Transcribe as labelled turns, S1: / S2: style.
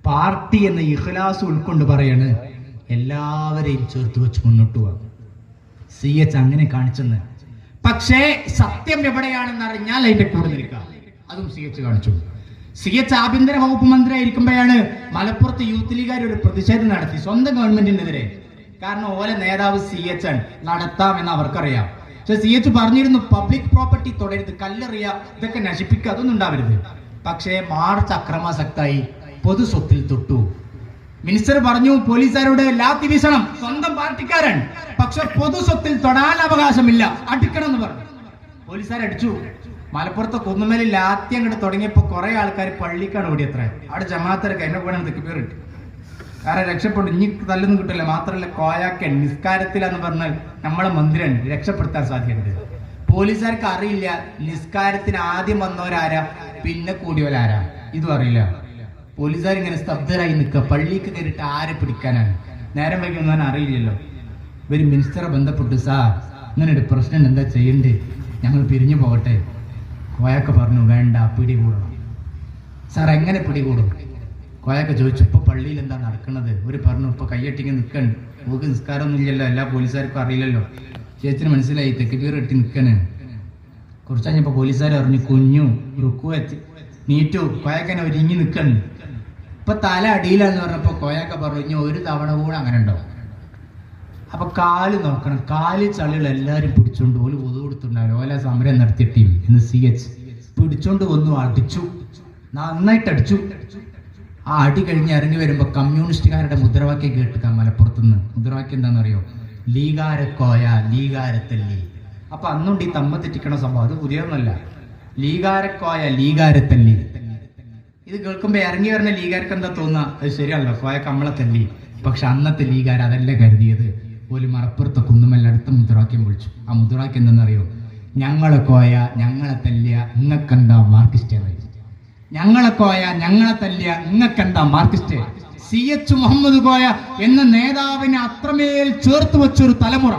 S1: Party എന്ന ഇഖ്ലാസ് ഉൾക്കൊണ്ട് പറയാണ് എല്ലാവരെയും ചേർത്ത് വെച്ച് മുന്നോട്ട് പോകാം. CH അങ്ങനെ കാണിച്ചെന്ന്. പക്ഷേ സത്യം എവിടെയാണെന്ന് അറിഞ്ഞാൽ അതിന്റെ കൂടെ നിൽക്കാം. അതും CH കാണിച്ചു. CH ആഭ്യന്തര വകുപ്പ് മന്ത്രി ആയിരിക്കുമ്പോഴാണ് മലപ്പുറത്ത് യൂത്ത് ലീഗുകാർ ഒരു പ്രതിഷേധം നടത്തി സ്വന്തം ഗവൺമെന്റിനെതിരെ. കാരണം ഓലെ നേതാവ് CH ആണ്, നടത്താമെന്ന് അവർക്കറിയാം. പക്ഷെ CH പറഞ്ഞിരുന്നു പബ്ലിക് പ്രോപ്പർട്ടി തൊടരുത്, കല്ലെറിയ, ഇതൊക്കെ നശിപ്പിക്കുക, അതൊന്നും ഉണ്ടാവരുത്. പക്ഷേ മാർച്ച് അക്രമാസക്തായി പൊതു സ്വത്തിൽ തൊട്ടു. മിനിസ്റ്റർ പറഞ്ഞു പോലീസുകാരോട് ലാത്തി വീശണം, സ്വന്തം പാർട്ടിക്കാരൻ, പക്ഷെ പൊതു സ്വത്തിൽ തൊടാൻ അവകാശമില്ല, അടിക്കണം എന്ന് പറഞ്ഞു. പോലീസുകാർ അടിച്ചു. മലപ്പുറത്തെ കുന്നുമേലിൽ ലാത്തി അങ്ങോട്ട് തുടങ്ങിയപ്പോ കുറെ ആൾക്കാർ പള്ളിക്കാണ് ഓടിയത്ര. അവിടെ ജമാഅത്തിരൊക്കെ എന്നെ പോകണം തെക്കുപേറിട്ട് കാരണം രക്ഷപ്പെട്ടു. ഇനി തല്ലൊന്നും കിട്ടില്ല. മാത്രമല്ല കോയാക്കൻ നിസ്കാരത്തിലെന്ന് പറഞ്ഞാൽ നമ്മളെ മന്ത്രിയാണ്, രക്ഷപ്പെടുത്താൻ സാധ്യതയുണ്ട്. പോലീസുകാർക്ക് അറിയില്ല നിസ്കാരത്തിന് ആദ്യം വന്നവരാരാ പിന്നെ കൂടിയവരാരാ, ഇതും അറിയില്ല. പോലീസുകാർ ഇങ്ങനെ സ്തബ്ധരായി നിൽക്കുക, പള്ളിക്ക് കയറിയിട്ട് ആരെ പിടിക്കാനാണ്. നേരം വൈകുന്നവൻ അറിയില്ലല്ലോ. ഇവര് മിനിസ്റ്ററെ ബന്ധപ്പെട്ടു, സാർ ഇങ്ങനെ ഒരു പ്രശ്നം എന്താ ചെയ്യണ്ടേ, ഞങ്ങൾ പിരിഞ്ഞു പോകട്ടെ. കോയാക്ക പറഞ്ഞു വേണ്ട, പിടികൂടണം. സാർ എങ്ങനെ പിടികൂടും? കോയാക്ക ചോദിച്ചു ഇപ്പൊ പള്ളിയിൽ എന്താ നടക്കുന്നത്? ഒരു പറഞ്ഞു ഇപ്പൊ കയ്യട്ടിങ്ങ് നിൽക്കണ്, നമുക്ക് നിസ്കാരമൊന്നും ഇല്ലല്ലോ, എല്ലാ പോലീസുകാർക്കും അറിയില്ലല്ലോ. ചേച്ചിന് മനസ്സിലായി തെക്കുപീർ ഇട്ടി നിൽക്കണ്. കുറച്ച് കഴിഞ്ഞപ്പോ പോലീസുകാർ അറിഞ്ഞു കുഞ്ഞു റുക്കു നീറ്റു കോയാക്കനെ ഒരുങ്ങി നിൽക്കണ്. ഇപ്പൊ തല അടിയിലാന്ന് പറഞ്ഞപ്പോ കോയാക്ക പറഞ്ഞു ഒരു തവണ കൂടെ അങ്ങനെ ഉണ്ടോ. അപ്പൊ കാല് നോക്കണം, കാല് ചളികൾ എല്ലാരും പിടിച്ചോണ്ട് ഓല് ഒതു കൊടുത്തുണ്ടാവില്ല, ഓല സമരം നടത്തിയ ടീം എന്ന് CH പിടിച്ചോണ്ട് വന്നു, അടിച്ചു, നന്നായിട്ട് അടിച്ചു. ആ അടി കഴിഞ്ഞ് ഇറങ്ങി വരുമ്പോ കമ്മ്യൂണിസ്റ്റുകാരുടെ മുദ്രാവാക്യം കേട്ടുക്കാൻ മലപ്പുറത്തുനിന്ന്. മുദ്രാവാക്യം എന്താണെന്നറിയോ? ലീഗാരക്കോയ ലീഗാരത്തല്ലി. അപ്പൊ അന്നുണ്ട് ഈ തമ്മ തെറ്റിക്കണ സംഭവം, അത് പുതിയൊന്നല്ല. ലീഗാരക്കോയ ലീഗാരത്തല്ലി. ഇത് കേൾക്കുമ്പോ ഇറങ്ങി വരുന്ന ലീഗാർക്ക് എന്താ തോന്നുക? അത് ശരിയല്ലോ, കോയ കമ്മളെ തല്ലി. പക്ഷെ അന്നത്തെ ലീഗാർ അതല്ല കരുതിയത്. ഒരു മലപ്പുറത്തെ കുന്നുമല്ല അടുത്ത മുദ്രാവാക്യം വിളിച്ചു. ആ മുദ്രാവാക്യം എന്താണെന്നറിയോ? ഞങ്ങളെ കോയ ഞങ്ങളെ തല്ലിയ ഇങ്ങക്കെന്താ മാർക്സിസ്റ്റ്. ഞങ്ങളെ കോയ ഞങ്ങളെ തല്ലിയ ഇങ്ങക്കെന്താ മാർക്സിസ്റ്റ്. CH മുഹമ്മദ് കോയ എന്ന നേതാവിനെ അത്രമേൽ ചേർത്ത് വെച്ചൊരു തലമുറ